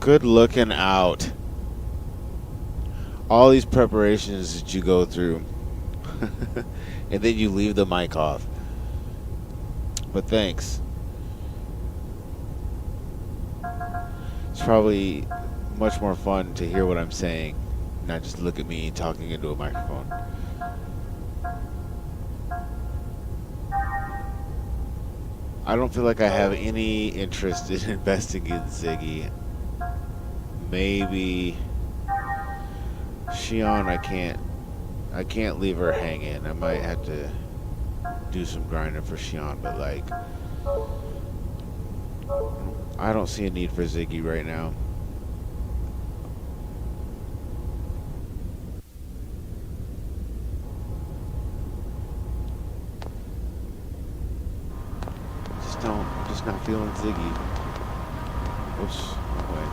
Good looking out. All these preparations that you go through, and then you leave the mic off. But thanks. It's probably much more fun to hear what I'm saying, not just look at me talking into a microphone. I don't feel like I have any interest in investing in Ziggy. maybe Shion. I can't leave her hanging. I might have to do some grinding for Shion, but like, I don't see a need for Ziggy right now. Just not feeling Ziggy. Oops, wrong way.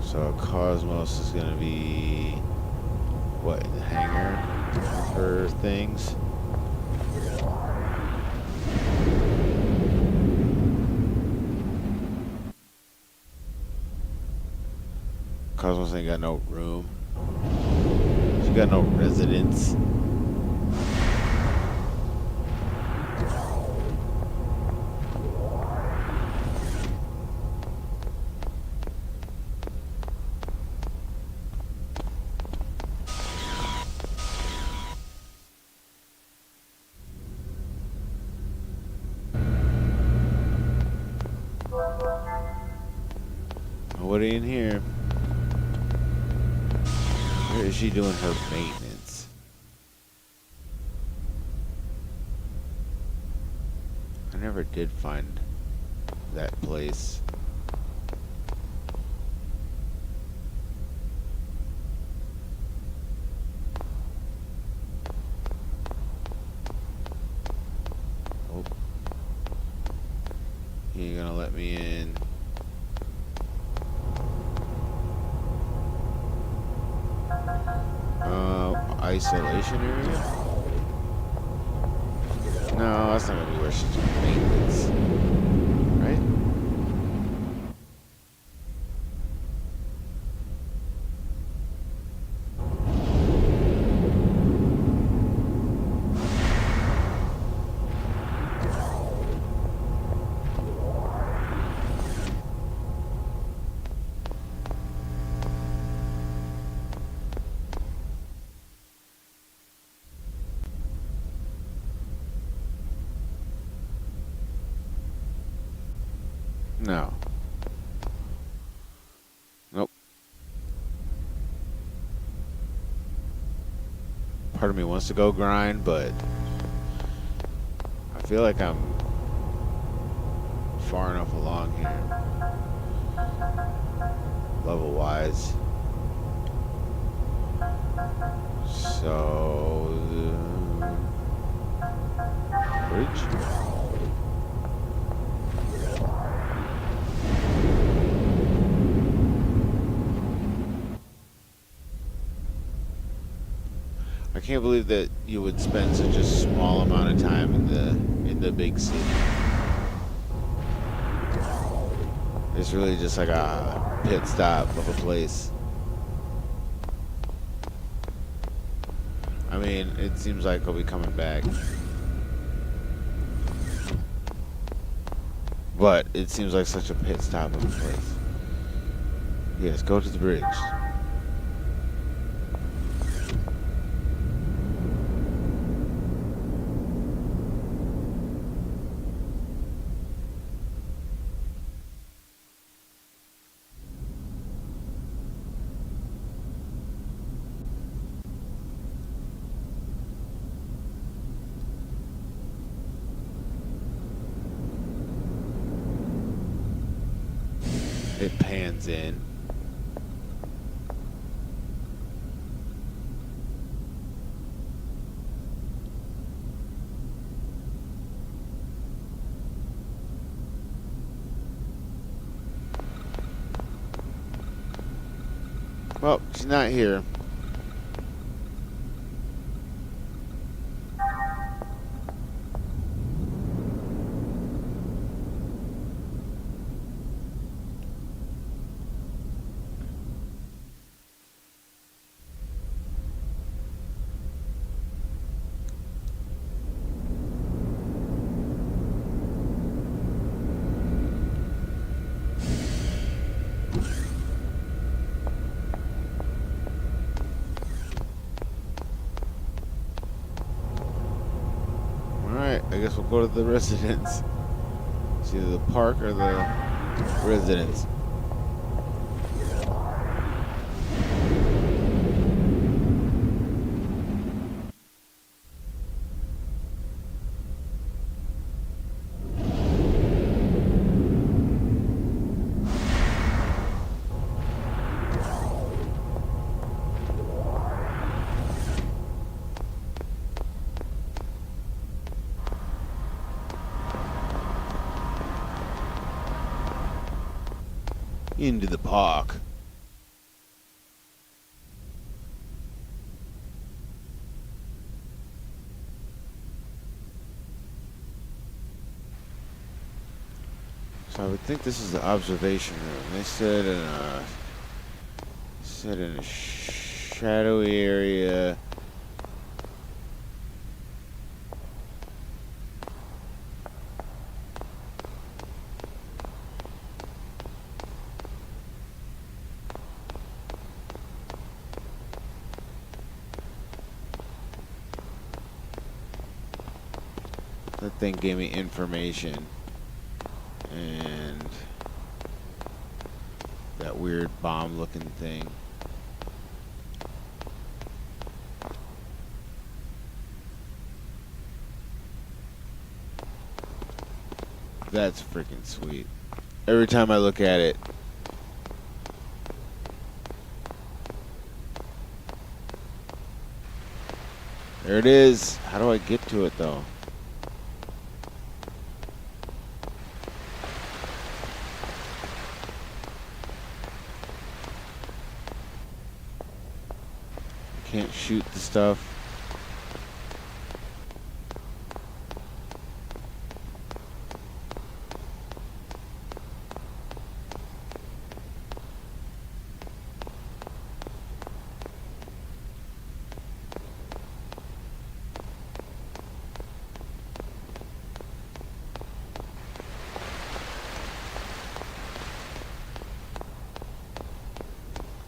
So Cosmos is gonna be what, in the hangar for things? Cosmos ain't got no room. She got no residence. Nobody in here. Where is she doing her maintenance? I never did find that place. Oh. He ain't gonna let me in. Isolation area? No, that's not gonna be where she's doing maintenance. Right? No. Nope. Part of me wants to go grind, but I feel like I'm far enough along here, level-wise. So, bridge? I can't believe that you would spend such a small amount of time in the big city. It's really just like a pit stop of a place. I mean, it seems like I'll be coming back. But it seems like such a pit stop of a place. Yes, go to the bridge. It pans in. Well, she's not here. I guess we'll go to the residence. It's either the park or the residence. Into the park. So I would think this is the observation room. They said in a shadowy area. That thing gave me information. And that weird bomb looking thing. That's freaking sweet. Every time I look at it. There it is. How do I get to it though? Can't shoot the stuff.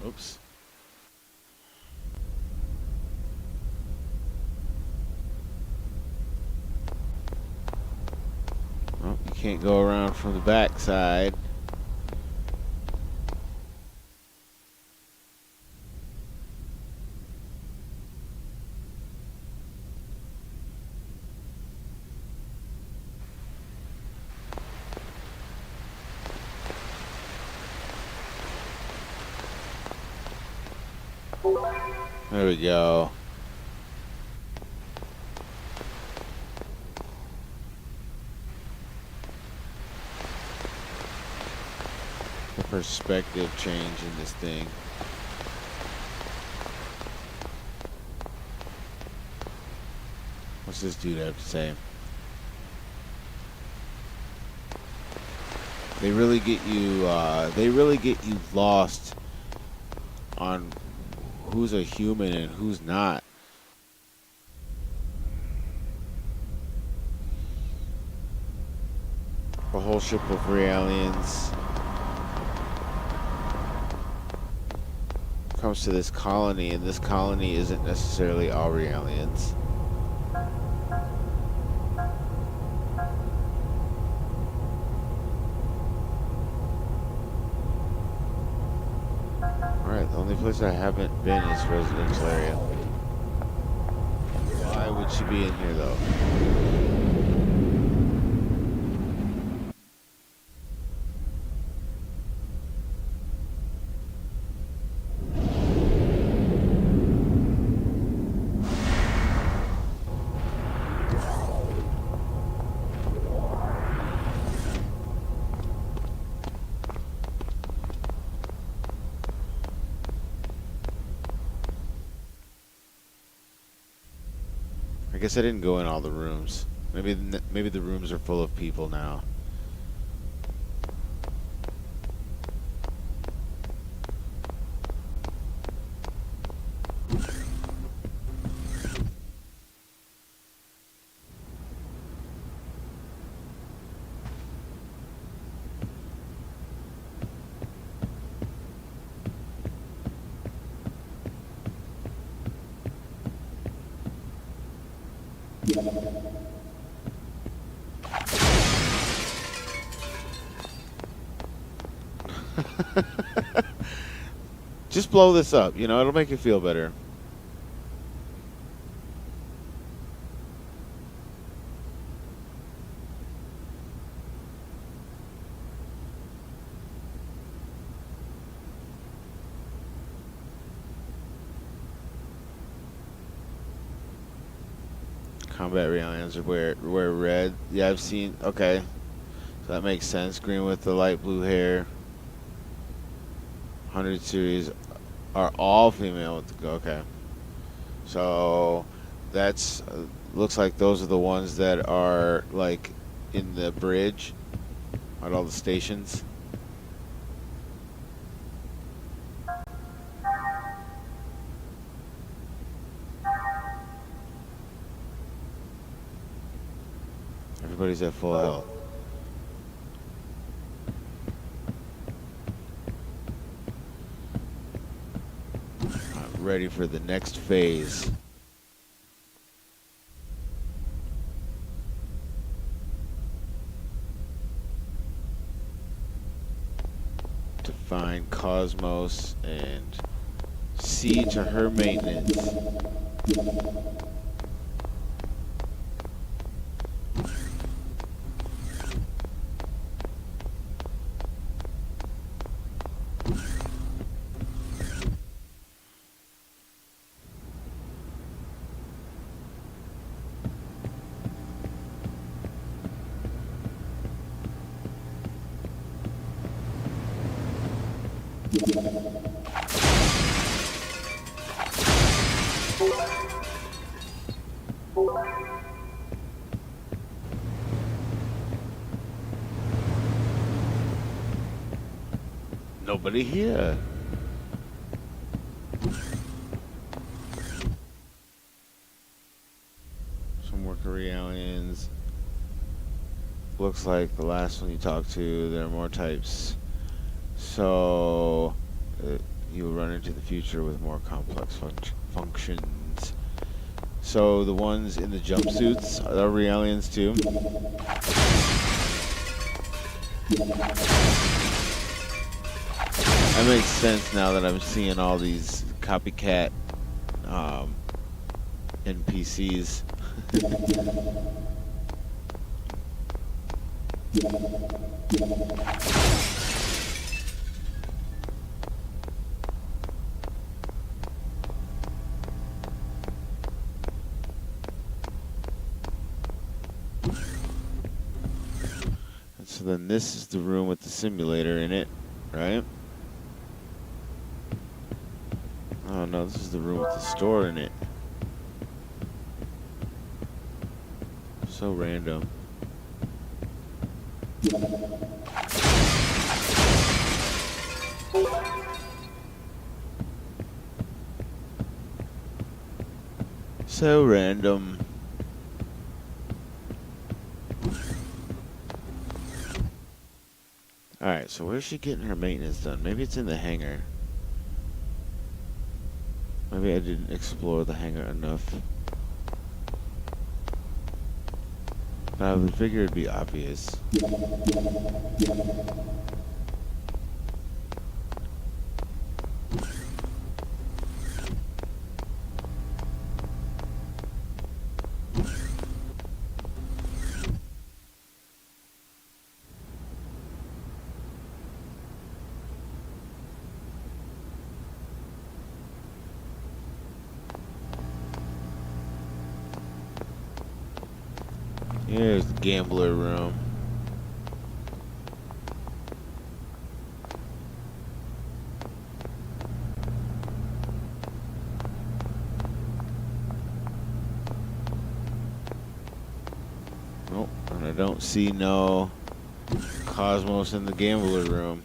Oops. Well, you can't go around from the back side. There we go. The perspective change in this thing. What's this dude have to say? They really get you. They really get you lost on who's a human and who's not. A whole ship of free aliens comes to this colony, and this colony isn't necessarily all aliens. Alright, the only place I haven't been is residential area. Why would she be in here though? I guess I didn't go in all the rooms. Maybe the rooms are full of people now. Just blow this up, you know, it'll make you feel better. Combat realities wear red. Yeah, I've seen. Okay, so that makes sense. Green with the light blue hair. 100 series are all female with the, okay. So that's looks like those are the ones that are like in the bridge at all the stations. Everybody's at full health. I'm ready for the next phase. To find Cosmos and see to her maintenance. Nobody here. Some worker aliens. Looks like the last one you talked to, there are more types. So you will run into the future with more complex functions. So the ones in the jumpsuits are aliens too. That makes sense now that I'm seeing all these copycat NPCs. And so then this is the room with the simulator in it, right? Oh no, this is the room with the store in it. So random. So random. Alright, so where's she getting her maintenance done? Maybe it's in the hangar. Maybe I didn't explore the hangar enough. But I would figure it'd be obvious. Here's the gambler room. Nope, and I don't see no Cosmos in the gambler room.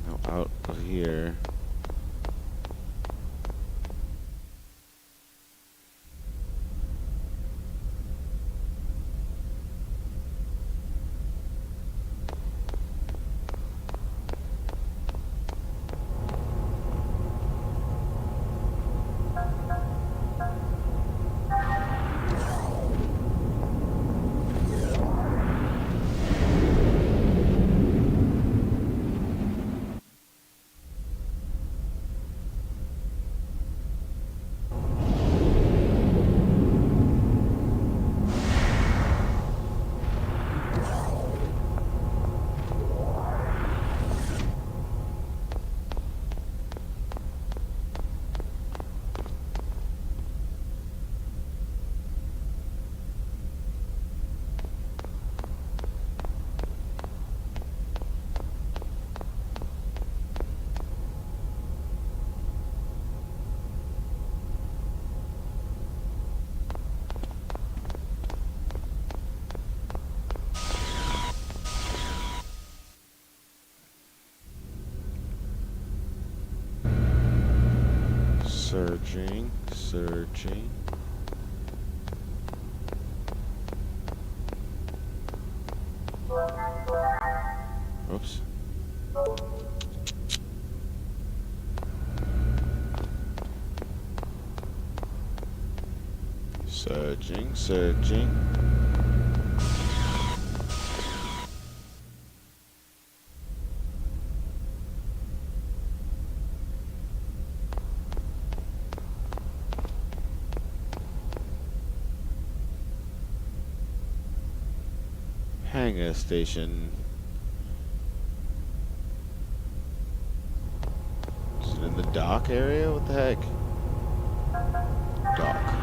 No, out of here. Searching, searching. Oops. Searching, searching. Hangar station. Is it in the dock area? What the heck? Dock.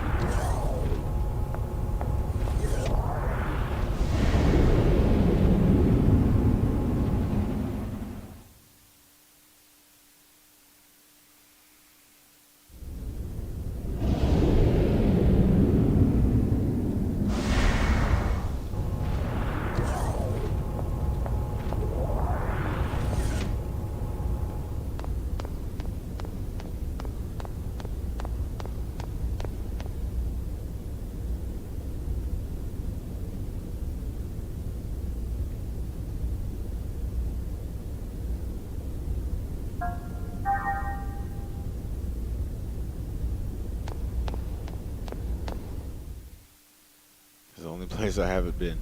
It's the only place I haven't been.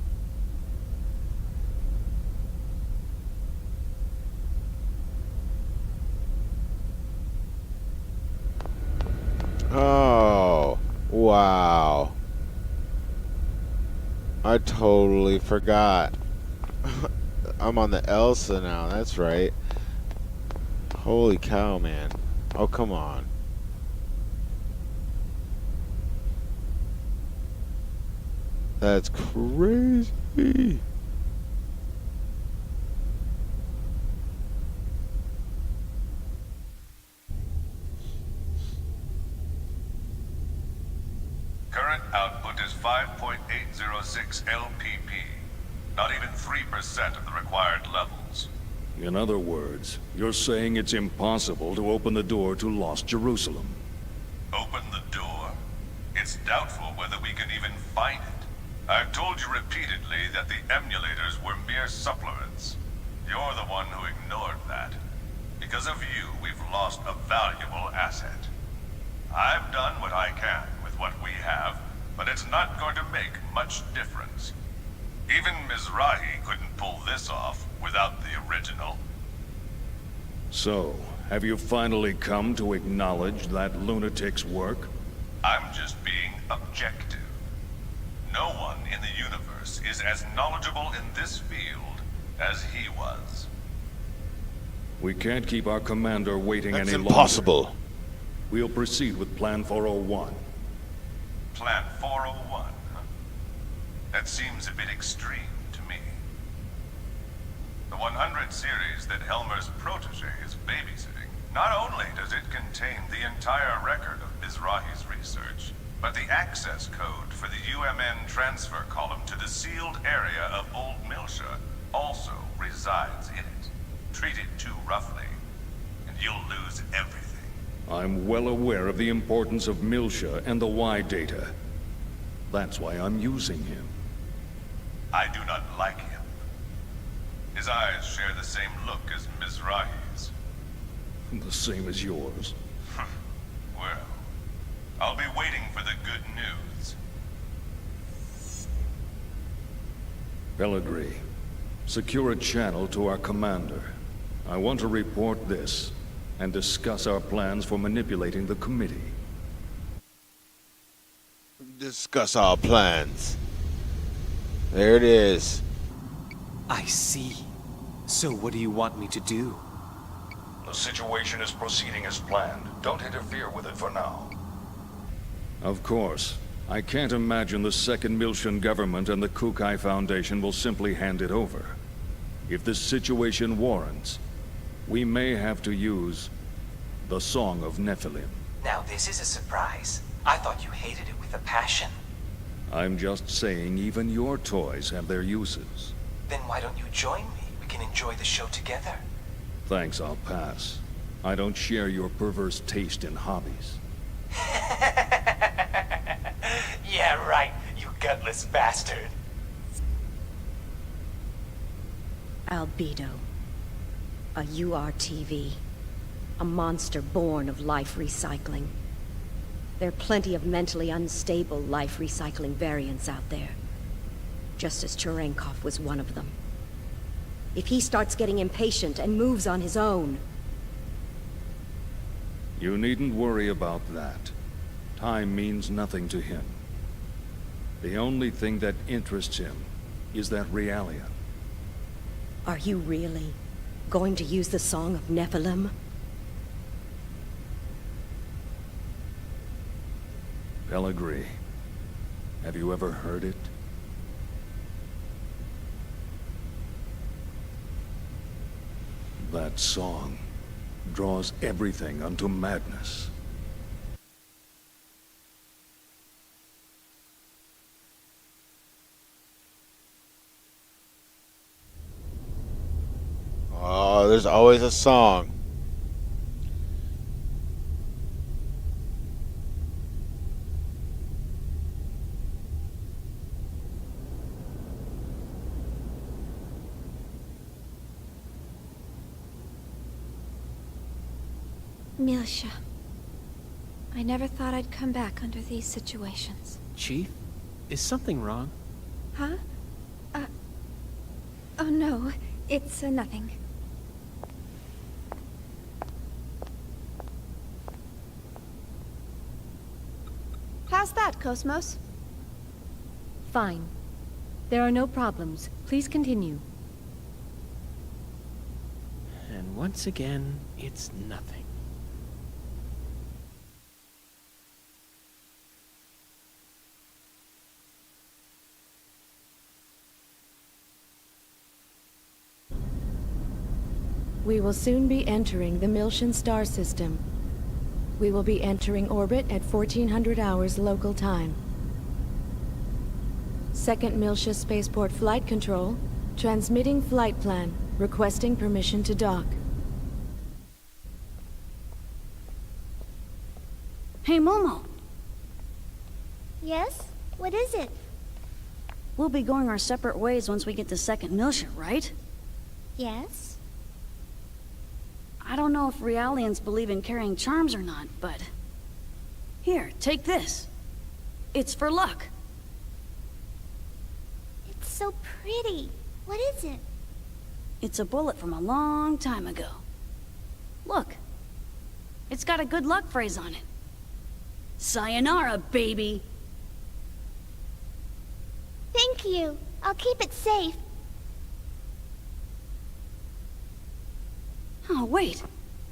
Oh, wow. I totally forgot. I'm on the Elsa now, that's right. Holy cow, man. Oh, come on. That's crazy. Current output is 5.806 LPP. Not even 3% of the required levels. In other words, you're saying it's impossible to open the door to Lost Jerusalem. Open the door? It's doubtful whether we can even find it. I've told you repeatedly that the emulators were mere supplements. You're the one who ignored that. Because of you, we've lost a valuable asset. I've done what I can with what we have, but it's not going to make much difference. Even Mizrahi couldn't pull this off without the original. So, have you finally come to acknowledge that lunatic's work? I'm just being objective. No one in the universe is as knowledgeable in this field as he was. We can't keep our commander waiting That's any impossible. longer. We'll proceed with Plan 401. Plan 401, huh? That seems a bit extreme to me. The 100 series that Helmer's protege is babysitting, not only does it contain the entire record of Mizrahi's research, but the access code for the UMN transfer column to the sealed area of Old Milsha also resides in it. Treat it too roughly, and you'll lose everything. I'm well aware of the importance of Milsha and the Y data. That's why I'm using him. I do not like him. His eyes share the same look as Mizrahi's. The same as yours. Well, I'll be waiting for the good news. Pellegrini, secure a channel to our commander. I want to report this, and discuss our plans for manipulating the committee. Discuss our plans. There it is. I see. So what do you want me to do? The situation is proceeding as planned. Don't interfere with it for now. Of course. I can't imagine the Second Milshan government and the Kukai Foundation will simply hand it over. If this situation warrants, we may have to use the Song of Nephilim. Now this is a surprise. I thought you hated it with a passion. I'm just saying even your toys have their uses. Then why don't you join me? We can enjoy the show together. Thanks, I'll pass. I don't share your perverse taste in hobbies. Yeah, right, you gutless bastard. Albedo. A URTV. A monster born of life recycling. There are plenty of mentally unstable life recycling variants out there. Just as Cherenkov was one of them. If he starts getting impatient and moves on his own... You needn't worry about that. Time means nothing to him. The only thing that interests him is that Realian. Are you really going to use the Song of Nephilim? Pellegrini. Have you ever heard it? That song draws everything unto madness. Oh, there's always a song. Milsha. I never thought I'd come back under these situations. Chief, is something wrong? Huh? Oh no, it's nothing. How's that, Cosmos? Fine. There are no problems. Please continue. And once again, it's nothing. We will soon be entering the Milshan star system. We will be entering orbit at 1400 hours local time. Second Milsha Spaceport Flight Control, transmitting flight plan, requesting permission to dock. Hey, Momo. Yes? What is it? We'll be going our separate ways once we get to Second Milsha, right? Yes? I don't know if Realians believe in carrying charms or not, but... Here, take this. It's for luck. It's so pretty. What is it? It's a bullet from a long time ago. Look. It's got a good luck phrase on it. Sayonara, baby! Thank you. I'll keep it safe. Oh, wait.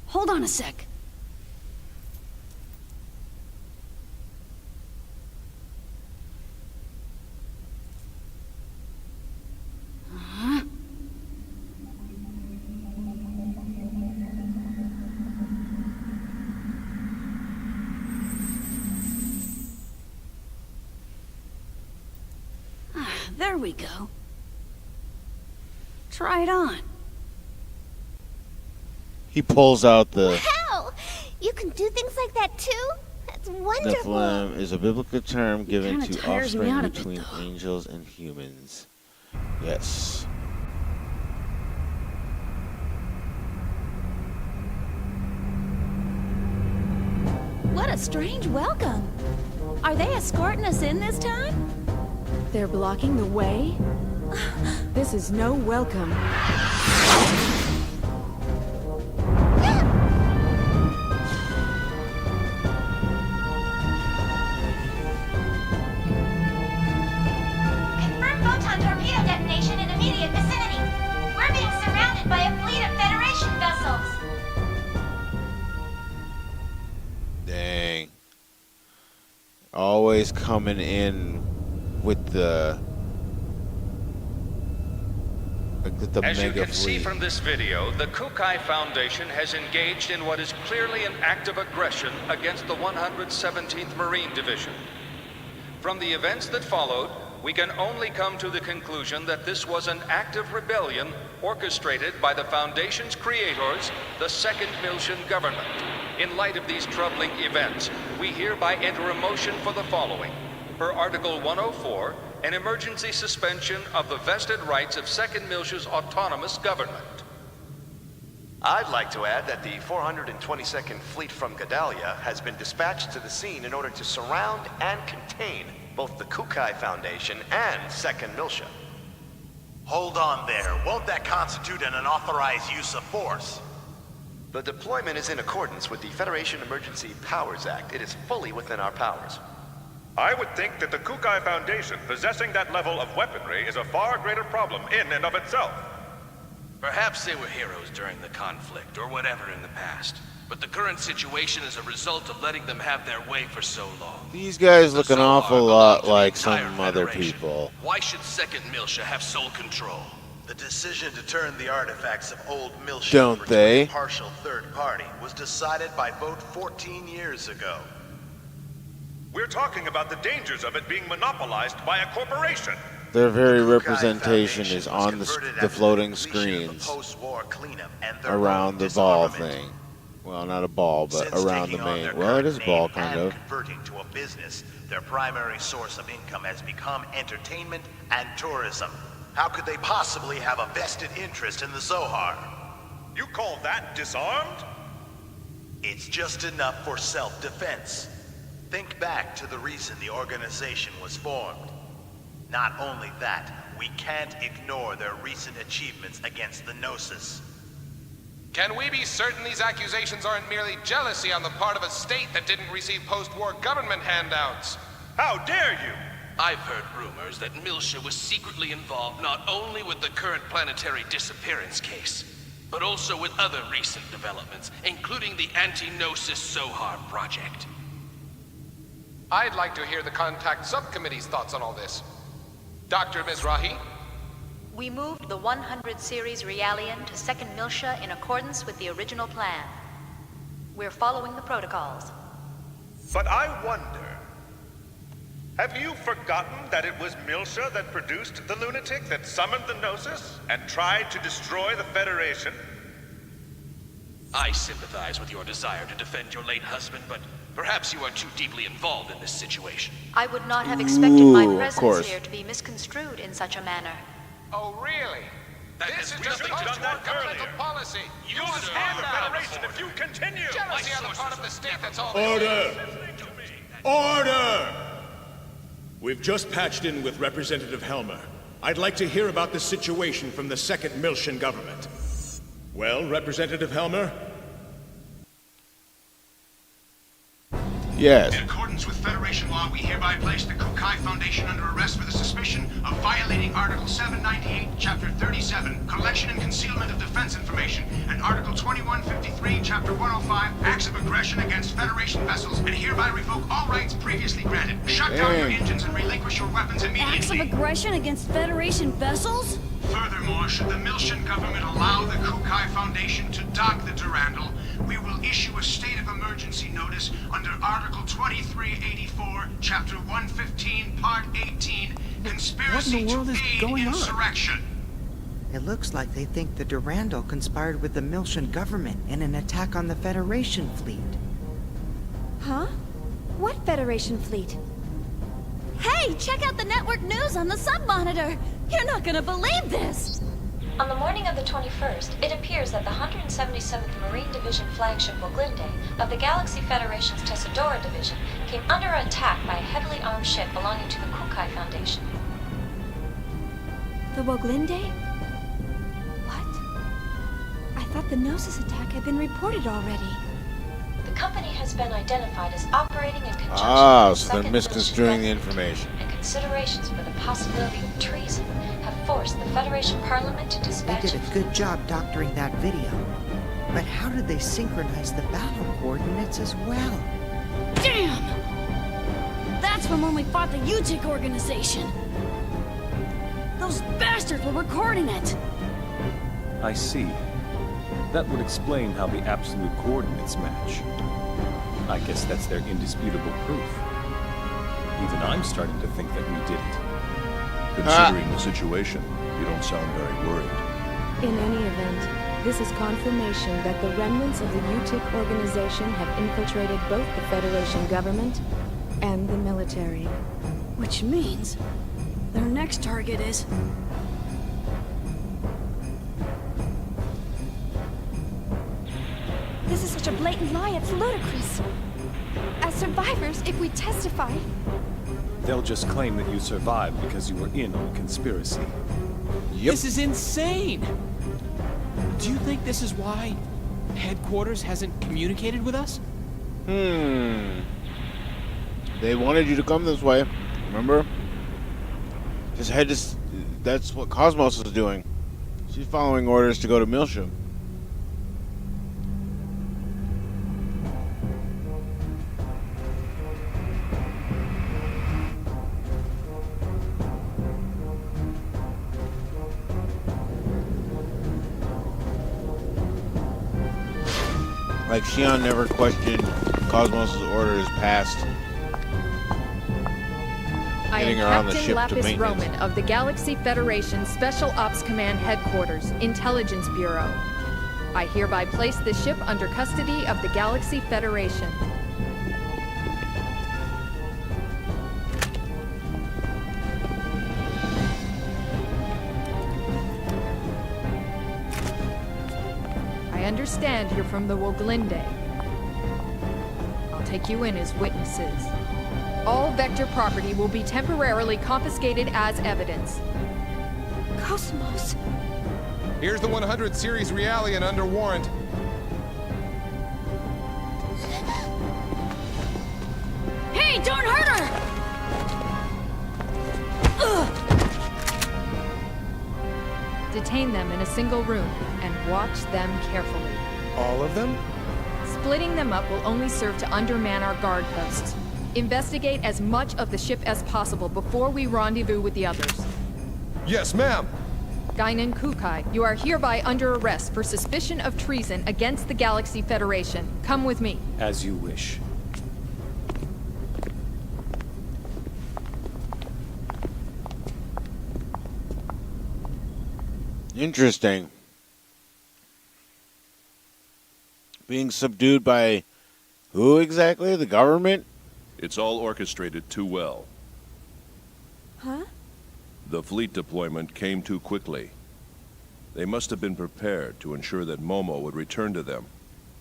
Hold on a sec. There we go. Try it on. He pulls out the Wow! You can do things like that too? That's wonderful. Nephilim is a biblical term given kinda to tires me offspring out a bit, between though. angels and humans. Yes. What a strange welcome. Are they escorting us in this time? They're blocking the way? This is no welcome. Confirm photon torpedo detonation in immediate vicinity. We're being surrounded by a fleet of Federation vessels. Dang. Always coming in with the As you mega can see fleet. from this video, the Kukai Foundation has engaged in what is clearly an act of aggression against the 117th Marine Division. From the events that followed, we can only come to the conclusion that this was an act of rebellion orchestrated by the Foundation's creators, the Second Milshan government. in light of these troubling events, we hereby enter a motion for the following. Per Article 104, an emergency suspension of the vested rights of Second Miltia's autonomous government. I'd like to add that the 422nd Fleet from Gedalia has been dispatched to the scene in order to surround and contain both the Kukai Foundation and Second Miltia. Hold on there. Won't that constitute an unauthorized use of force? The deployment is in accordance with the Federation Emergency Powers Act. It is fully within our powers. I would think that the Kukai Foundation possessing that level of weaponry is a far greater problem in and of itself. Perhaps they were heroes during the conflict, or whatever in the past. But the current situation is a result of letting them have their way for so long. These guys look an awful lot like some other people. Why should Second Miltia have sole control? The decision to turn the artifacts of old Miltia Don't over they? to a partial third party was decided by vote 14 years ago. We're talking about the dangers of it being monopolized by a corporation. Their very The Kukai representation Foundation is was on converted the after floating completion of the screens post-war cleanup and their around own the ball disarmament. thing. Well, not a ball, but Since around the taking on main. their Well, it is a current ball, name kind and of. converting to a business, their primary source of income has become entertainment and tourism. How could they possibly have a vested interest in the Zohar? You call that disarmed? It's just enough for self-defense. Think back to the reason the organization was formed. Not only that, we can't ignore their recent achievements against the Gnosis. Can we be certain these accusations aren't merely jealousy on the part of a state that didn't receive post-war government handouts? How dare you! I've heard rumors that Miltia was secretly involved not only with the current planetary disappearance case, but also with other recent developments, including the anti-Gnosis Zohar project. I'd like to hear the Contact Subcommittee's thoughts on all this. Dr. Mizrahi? We moved the 100 series Realian to Second Miltia in accordance with the original plan. We're following the protocols. But I wonder, have you forgotten that it was Miltia that produced the lunatic that summoned the Gnosis and tried to destroy the Federation? I sympathize with your desire to defend your late husband, but perhaps you are too deeply involved in this situation. I would not have expected my Ooh, of presence course. here to be misconstrued in such a manner. Oh, really? This is just should've done post-war that governmental earlier. policy. You will destroy destroy the Federation if you continue! Jealousy on the part of the state, that's all. Order! Order! We've just patched in with Representative Helmer. I'd like to hear about the situation from the Second Miltian government. Well, Representative Helmer? Yes. In accordance with Federation law, we hereby place the Kukai Foundation under arrest for the suspicion of violating Article 798, Chapter 37, Collection and Concealment of Defense Information, and Article 2153, Chapter 105, Acts of Aggression against Federation vessels, and hereby revoke all rights previously granted. Shut down your engines and relinquish your weapons immediately. Acts of aggression against Federation vessels? Furthermore, should the Miltian government allow the Kukai Foundation to dock the Durandal, we will issue a state of emergency notice under Article 2384, Chapter 115, Part 18, Conspiracy to aid insurrection. It looks like they think the Durandal conspired with the Miltian government in an attack on the Federation fleet. Huh? What Federation fleet? Hey, check out the network news on the sub-monitor! You're not gonna believe this! On the morning of the 21st, it appears that the 177th Marine Division flagship Woglinde of the Galaxy Federation's Tessadora Division came under attack by a heavily armed ship belonging to the Kukai Foundation. The Woglinde? What? I thought the Gnosis attack had been reported already. The company has been identified as operating in conjunction Ah, with the so they're Second misconstruing the Miltian information. government, and considerations for the possibility of treason have forced the Federation Parliament to They dispatch did a good job doctoring that video. But how did they synchronize the battle coordinates as well? Damn! That's from when we fought the UTIC organization! Those bastards were recording it! I see. That would explain how the absolute coordinates match. I guess that's their indisputable proof. Even I'm starting to think that we did it. Considering the situation, you don't sound very worried. In any event, This is confirmation that the remnants of the UTIC organization have infiltrated both the Federation government and the military. Which means their next target is... This is such a blatant lie, it's ludicrous. As survivors, if we testify... They'll just claim that you survived because you were in on the conspiracy. This is insane! Do you think this is why headquarters hasn't communicated with us? They wanted you to come this way, remember? Just head to... That's what Cosmos is doing. She's following orders to go to Milsha. Like, Shion never questioned Cosmos' orders past I getting am her on the Captain ship to Lapis maintenance. Roman of the Galaxy Federation Special Ops Command Headquarters, Intelligence Bureau. I hereby place the ship under custody of the Galaxy Federation. I understand you're from the Woglinde. I'll take you in as witnesses. All Vector property will be temporarily confiscated as evidence. Cosmos. Here's the 100 series Realian under warrant. Hey, don't hurt her! Detain them in a single room and watch them carefully. All of them? Splitting them up will only serve to underman our guard posts. Investigate as much of the ship as possible before we rendezvous with the others. Yes, ma'am. Guinan Kukai, you are hereby under arrest for suspicion of treason against the Galaxy Federation. Come with me. As you wish. Interesting. Being subdued by who exactly? The government? It's all orchestrated too well. Huh? The fleet deployment came too quickly. They must have been prepared to ensure that Momo would return to them,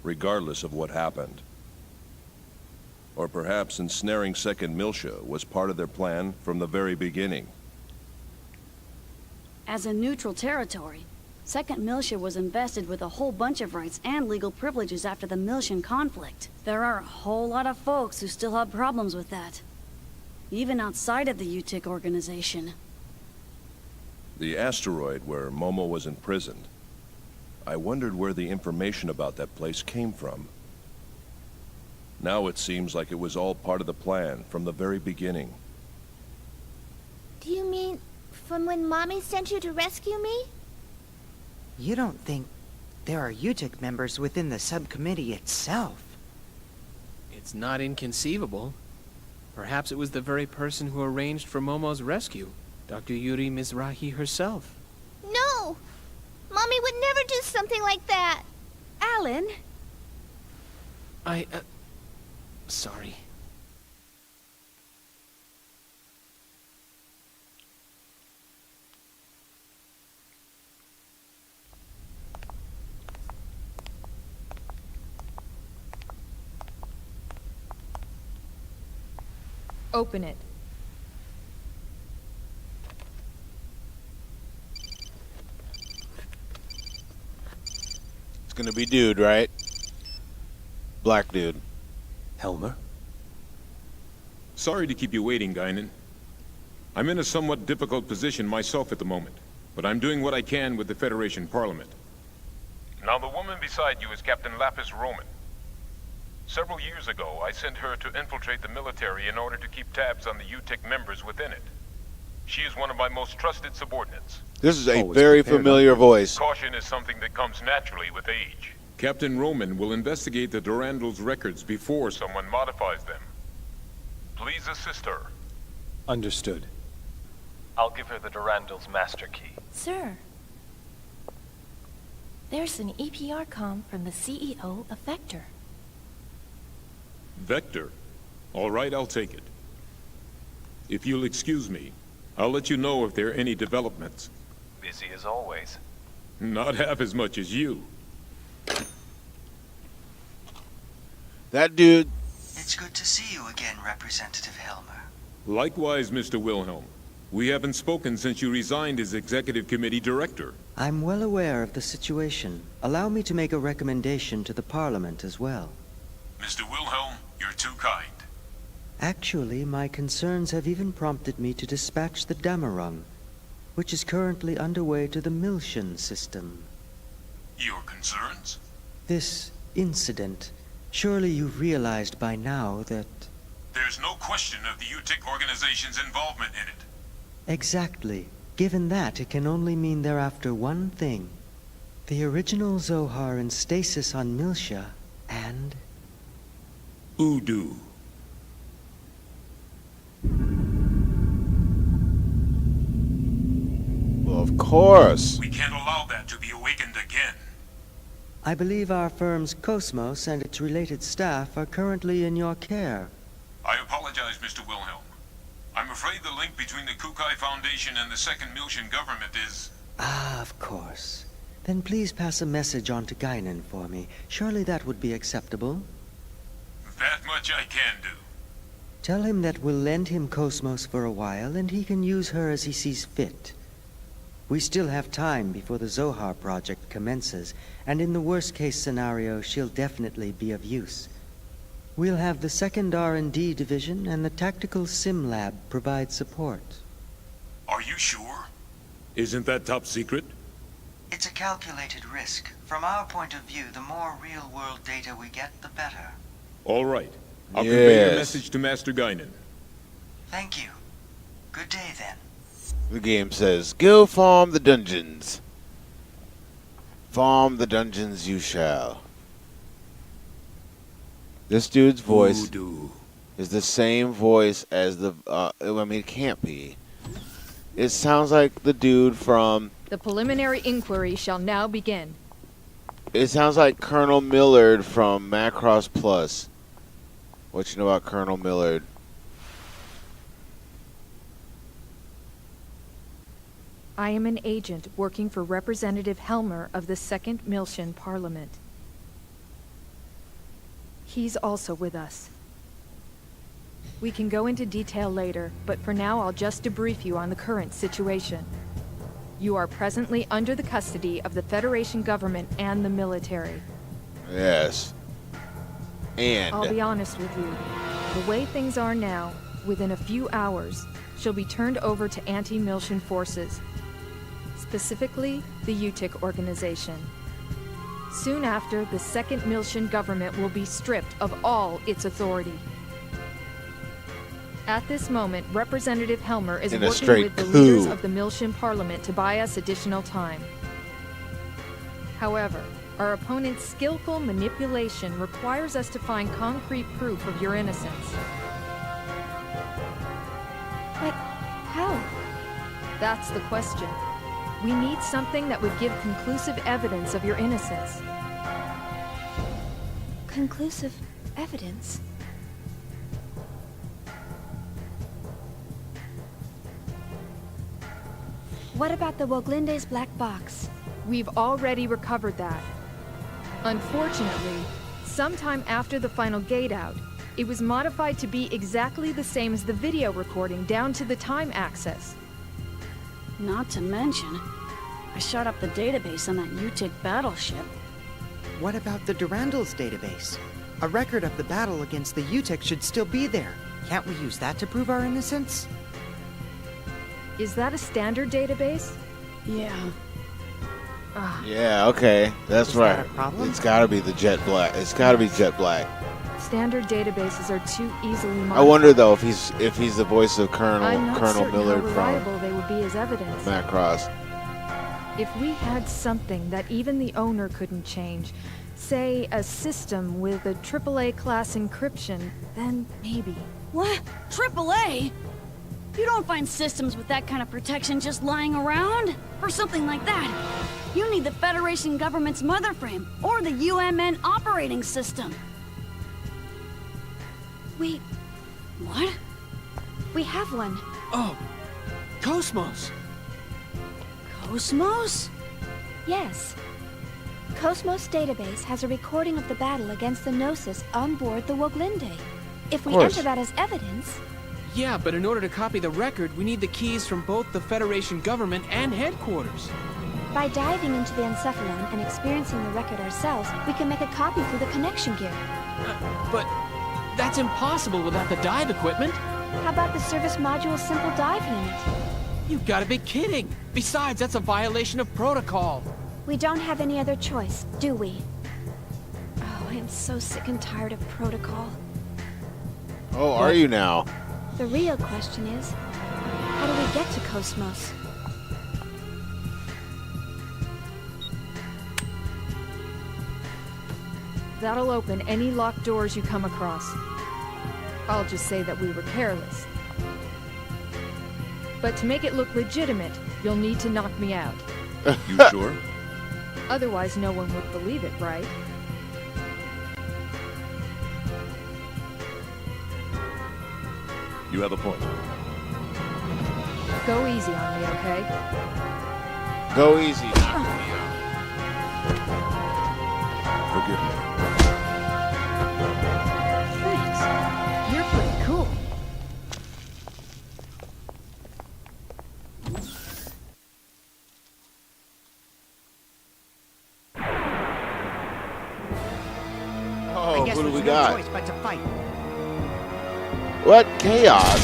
regardless of what happened. Or perhaps ensnaring Second Milsha was part of their plan from the very beginning. As a neutral territory, Second Milsha was invested with a whole bunch of rights and legal privileges after the Milshan conflict. There are a whole lot of folks who still have problems with that. Even outside of the UTIC organization. The asteroid where Momo was imprisoned. I wondered where the information about that place came from. Now it seems like it was all part of the plan from the very beginning. Do you mean from when Mommy sent you to rescue me? You don't think there are UTIC members within the subcommittee itself? It's not inconceivable. Perhaps it was the very person who arranged for Momo's rescue, Dr. Yuri Mizrahi herself. No! Mommy would never do something like that! Alan? Sorry. Open it. It's gonna be dude, right? Black dude. Helmer? Sorry to keep you waiting, Guinan. I'm in a somewhat difficult position myself at the moment, but I'm doing what I can with the Federation Parliament. Now, the woman beside you is Captain Lapis Roman. Several years ago, I sent her to infiltrate the military in order to keep tabs on the UTIC members within it. She is one of my most trusted subordinates. This is a very familiar voice. Caution is something that comes naturally with age. Captain Roman will investigate the Durandal's records before someone modifies them. Please assist her. Understood. I'll give her the Durandal's master key. Sir. There's an EPR comm from the CEO of Vector. Vector? All right, I'll take it. If you'll excuse me, I'll let you know if there are any developments. Busy as always. Not half as much as you. That dude. It's good to see you again, Representative Helmer. Likewise, Mr. Wilhelm. We haven't spoken since you resigned as Executive Committee Director. I'm well aware of the situation. Allow me to make a recommendation to the Parliament as well. Mr. Wilhelm, you're too kind. Actually, my concerns have even prompted me to dispatch the Damarung, which is currently underway to the Milshan system. Your concerns? This incident. Surely you've realized by now that... There's no question of the UTIC organization's involvement in it. Exactly. Given that, it can only mean they're after one thing. The original Zohar in stasis on Milsha, and... Udu. Well, of course. We can't allow that to be awakened again. I believe our firm's Cosmos and its related staff are currently in your care. I apologize, Mr. Wilhelm. I'm afraid the link between the Kukai Foundation and the Second Milshan government is... Ah, of course. Then please pass a message on to Guinan for me. Surely that would be acceptable. That much I can do. Tell him that we'll lend him Cosmos for a while, and he can use her as he sees fit. We still have time before the Zohar project commences, and in the worst-case scenario, she'll definitely be of use. We'll have the second R&D division and the tactical sim lab provide support. Are you sure? Isn't that top secret? It's a calculated risk. From our point of view, the more real-world data we get, the better. All right. I'll convey your Yes. message to Master Guinan. Thank you. Good day, then. The game says, go farm the dungeons. Farm the dungeons you shall. This dude's voice is the same voice as the... I mean, it can't be. It sounds like the dude from... The preliminary inquiry shall now begin. It sounds like Colonel Millard from Macross Plus. What you know about Colonel Millard? I am an agent working for Representative Helmer of the Second Milshan Parliament. He's also with us. We can go into detail later, but for now I'll just debrief you on the current situation. You are presently under the custody of the Federation government and the military. Yes. And... I'll be honest with you. The way things are now, within a few hours, she'll be turned over to anti-Milshan forces. Specifically, the UTIC organization. Soon after, the Second Milshan government will be stripped of all its authority. At this moment, Representative Helmer is working with the leaders of the Milshan Parliament to buy us additional time. However, our opponent's skillful manipulation requires us to find concrete proof of your innocence. But how? That's the question. We need something that would give conclusive evidence of your innocence. Conclusive evidence? What about the Woglinde's black box? We've already recovered that. Unfortunately, sometime after the final gate out, it was modified to be exactly the same as the video recording down to the time access. Not to mention, I shot up the database on that UTIC battleship. What about the Durandal's database? A record of the battle against the UTIC should still be there. Can't we use that to prove our innocence? Is that a standard database? Yeah. Yeah, okay. That's right. That a problem? It's gotta be the Jet Black. It's gotta be Jet Black. Standard databases are too easily modified. I wonder though if he's the voice of I'm not Colonel certain Millard how reliable they would be as evidence. from Macross. If we had something that even the owner couldn't change, say a system with a AAA class encryption, then maybe. What? AAA? You don't find systems with that kind of protection just lying around. For something like that, you need the Federation government's mother frame, or the UMN operating system. What? We have one. Oh, Cosmos. Cosmos? Yes. Cosmos database has a recording of the battle against the Gnosis on board the Woglinde. If we enter that as evidence... Yeah, but in order to copy the record, we need the keys from both the Federation government and headquarters. By diving into the Encephalon and experiencing the record ourselves, we can make a copy through the connection gear. But that's impossible without the dive equipment. How about the service module simple dive unit? You've got to be kidding. Besides, that's a violation of protocol. We don't have any other choice, do we? Oh, I am so sick and tired of protocol. Oh, are you now? The real question is, how do we get to Cosmos? That'll open any locked doors you come across. I'll just say that we were careless. But to make it look legitimate, you'll need to knock me out. You sure? Otherwise, no one would believe it, right? You have a point. Go easy on me, okay? Go easy. Forgive me. Thanks. You're pretty cool. Oh, I guess who do there's we no got? choice but to fight. What chaos?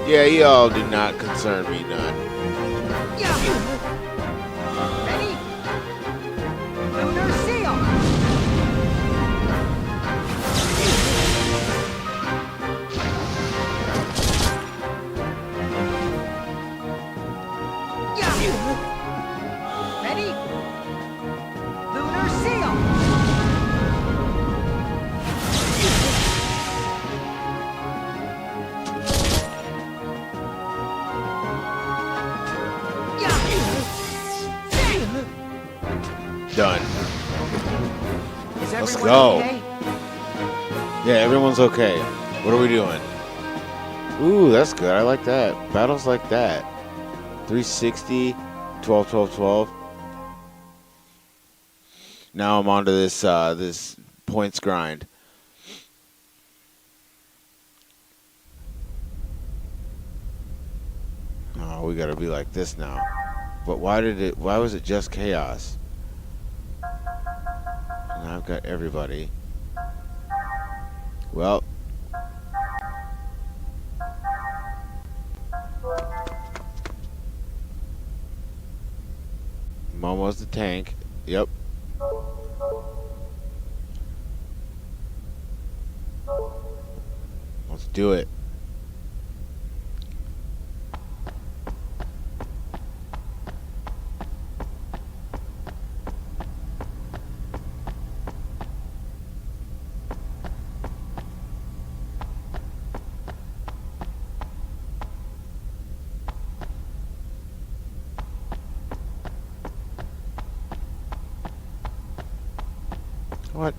Yeah, y'all do not concern me none. Ready? Lunar seal! Ready? Lunar seal! Done. Is Let's everyone go. okay? Yeah, everyone's okay. What are we doing? Ooh, that's good. I like that. Battles like that. 360, 12, 12, 12. Now I'm onto this this points grind. Oh, we gotta be like this now. But why was it just chaos? And I've got everybody. Well, Momo's the tank. Yep. Let's do it. What?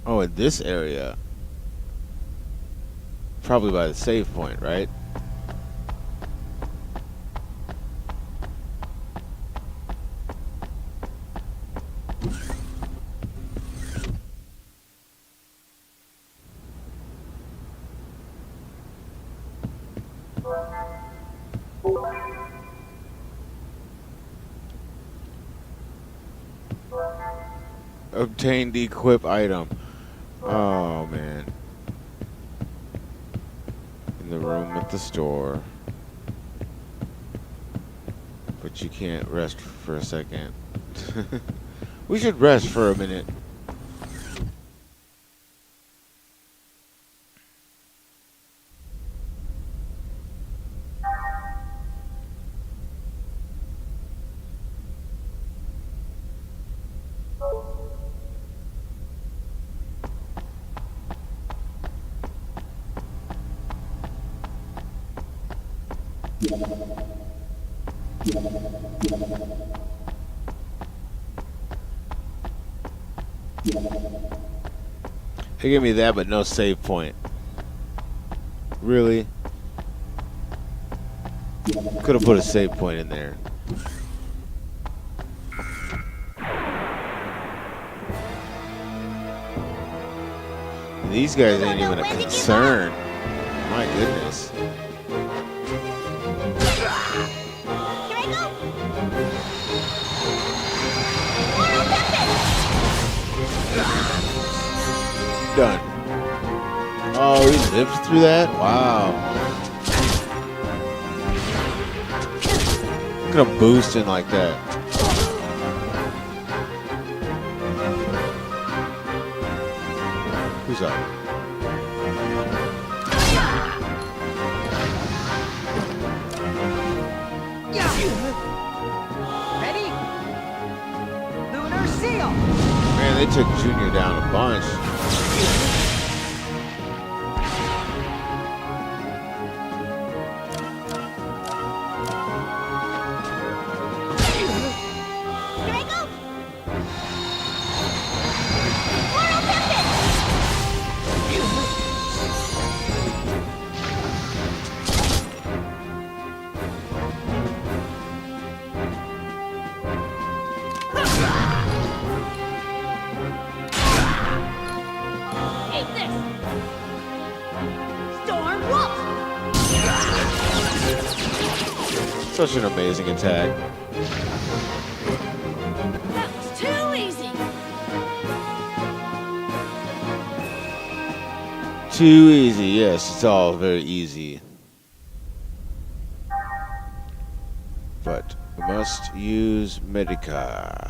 Oh, in this area. Probably by the save point, right? Obtain the equip item. Oh man. In the room at the store. But you can't rest for a second. We should rest for a minute. They give me that, but no save point. Really? Could have put a save point in there. These guys ain't even a concern. My goodness. Done. Oh, he lived through that? Wow. Look at him boosting like that. Who's up? Ready? Lunar Seal! Man, they took Junior down a bunch. Such an amazing attack. That was too easy. Too easy, yes, it's all very easy. But we must use Medica.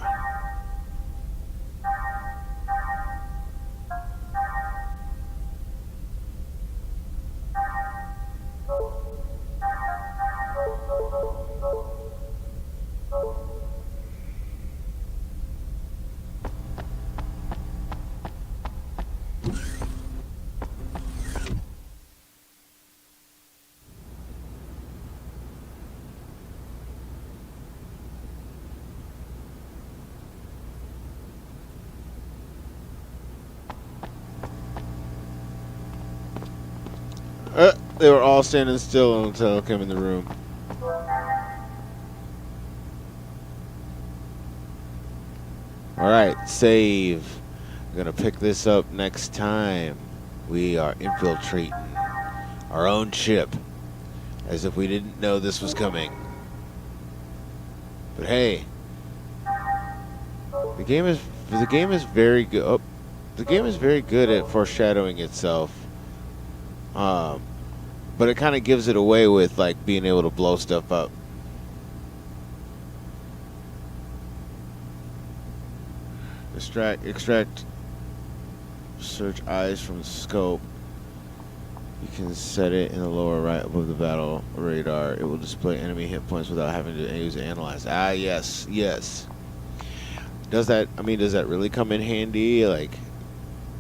They were all standing still until I came in the room. Alright, save. We're gonna pick this up next time. We are infiltrating our own ship. As if we didn't know this was coming. But hey. The game is very good. Oh, the game is very good at foreshadowing itself. But it kind of gives it away with like being able to blow stuff up. Extract, search eyes from scope. You can set it in the lower right above the battle radar. It will display enemy hit points without having to use analyze. Ah, yes, yes. Does that really come in handy? Like,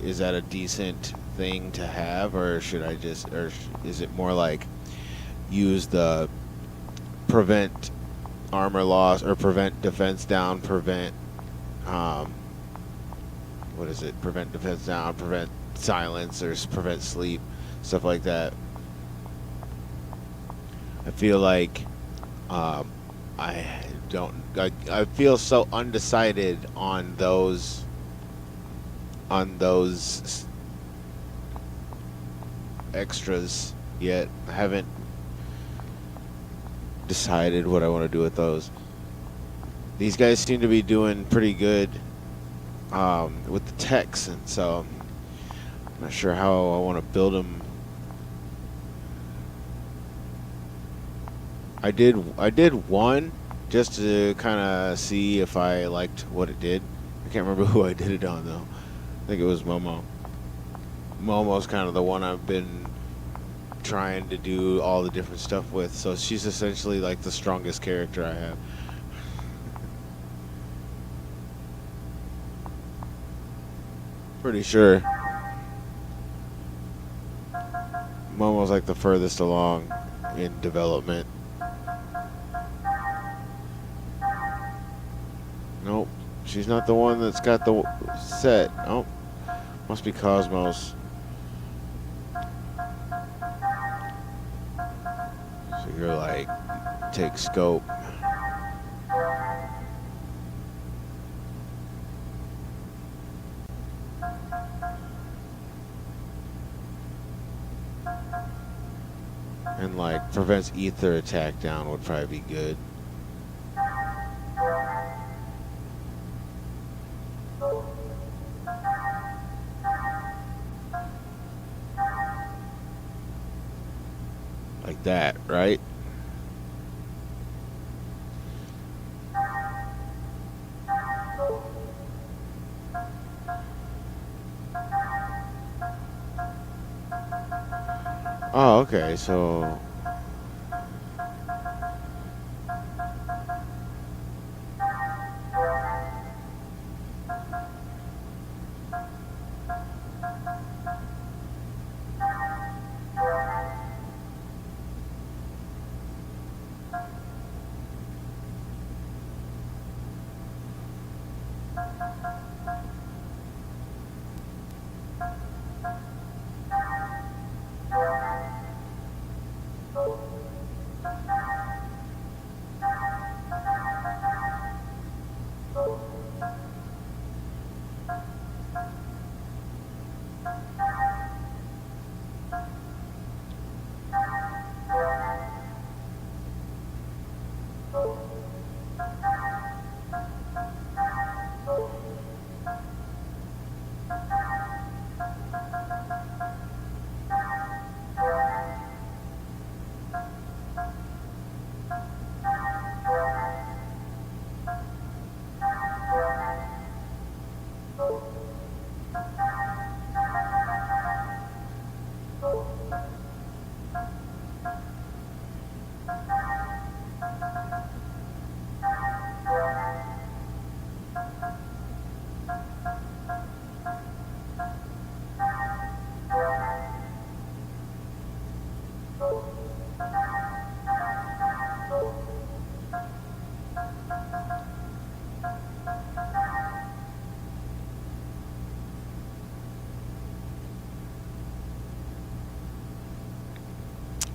is that a decent thing to have, or should I just, or is it more like use the prevent armor loss or prevent defense down, prevent what is it? Prevent defense down, prevent silence, or prevent sleep, stuff like that. I feel like I feel so undecided on those extras yet. I haven't decided what I want to do with those. These guys seem to be doing pretty good with the techs, and so I'm not sure how I want to build them. I did one just to kind of see if I liked what it did. I can't remember who I did it on though. I think it was Momo. Momo's kind of the one I've been trying to do all the different stuff with, so she's essentially like the strongest character I have. Pretty sure Momo's like the furthest along in development. Nope, she's not the one that's got the set. Oh, must be Cosmos. So you're like, take scope. And like prevents ether attack down would probably be good. Like that, right? Oh, okay, so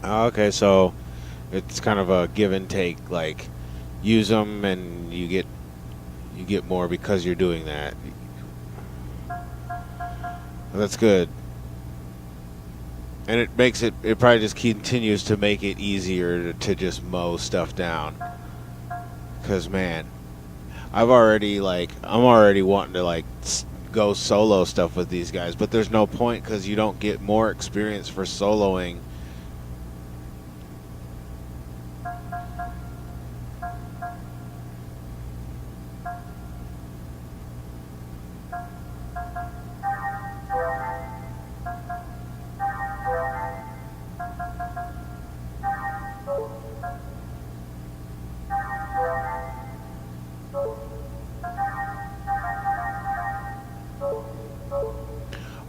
okay, so it's kind of a give and take. Like, use them and you get more because you're doing that. That's good, and it makes it probably just continues to make it easier to just mow stuff down. Cause man, I'm already wanting to like go solo stuff with these guys, but there's no point because you don't get more experience for soloing.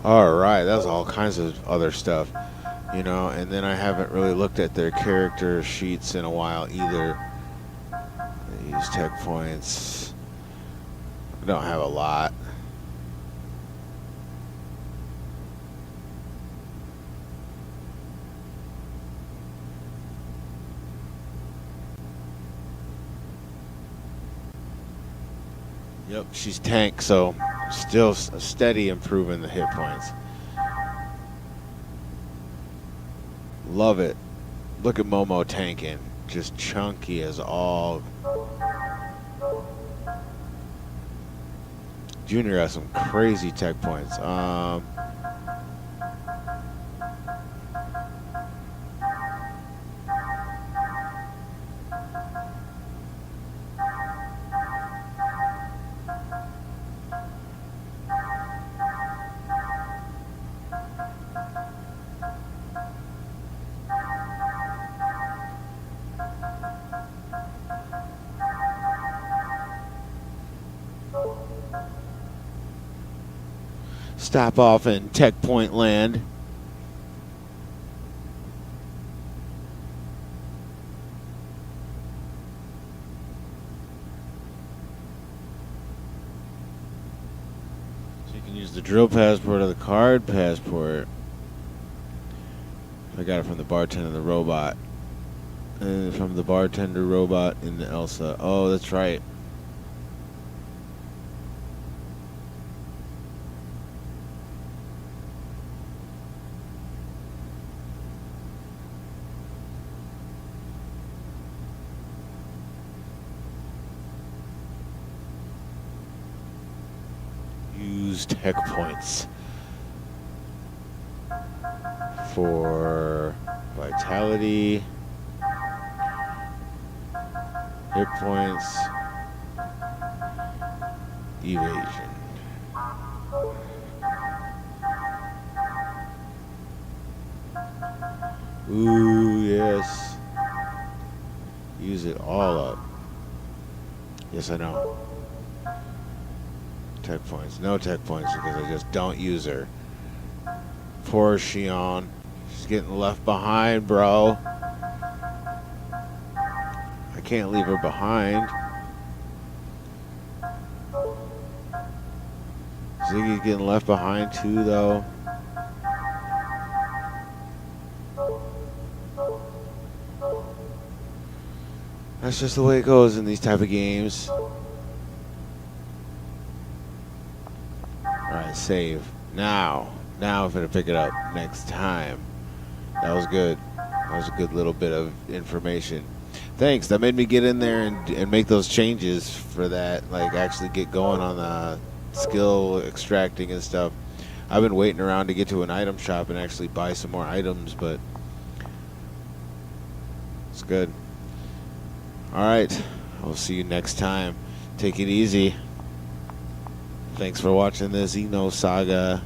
Alright, that's all kinds of other stuff. You know, and then I haven't really looked at their character sheets in a while either. They use tech points. I don't have a lot. Yep, she's tank, so still steady improving the hit points. Love it. Look at Momo tanking. Just chunky as all. Junior has some crazy tech points. Stop off in Tech Point Land. So you can use the drill passport or the card passport. I got it from the bartender and the robot. And from the bartender robot in the Elsa. Oh, that's right. Use tech points for vitality, hit points, evasion. Ooh, yes. Use it all up. Yes, I know. Tech points. No tech points because I just don't use her. Poor Shion. She's getting left behind, bro. I can't leave her behind. Ziggy's getting left behind too, though. That's just the way it goes in these type of games. Alright, save. Now I'm gonna pick it up next time. That was good. That was a good little bit of information. Thanks. That made me get in there and make those changes for that. Like, actually get going on the skill extracting and stuff. I've been waiting around to get to an item shop and actually buy some more items, but it's good. Alright. I'll see you next time. Take it easy. Thanks for watching this Xenosaga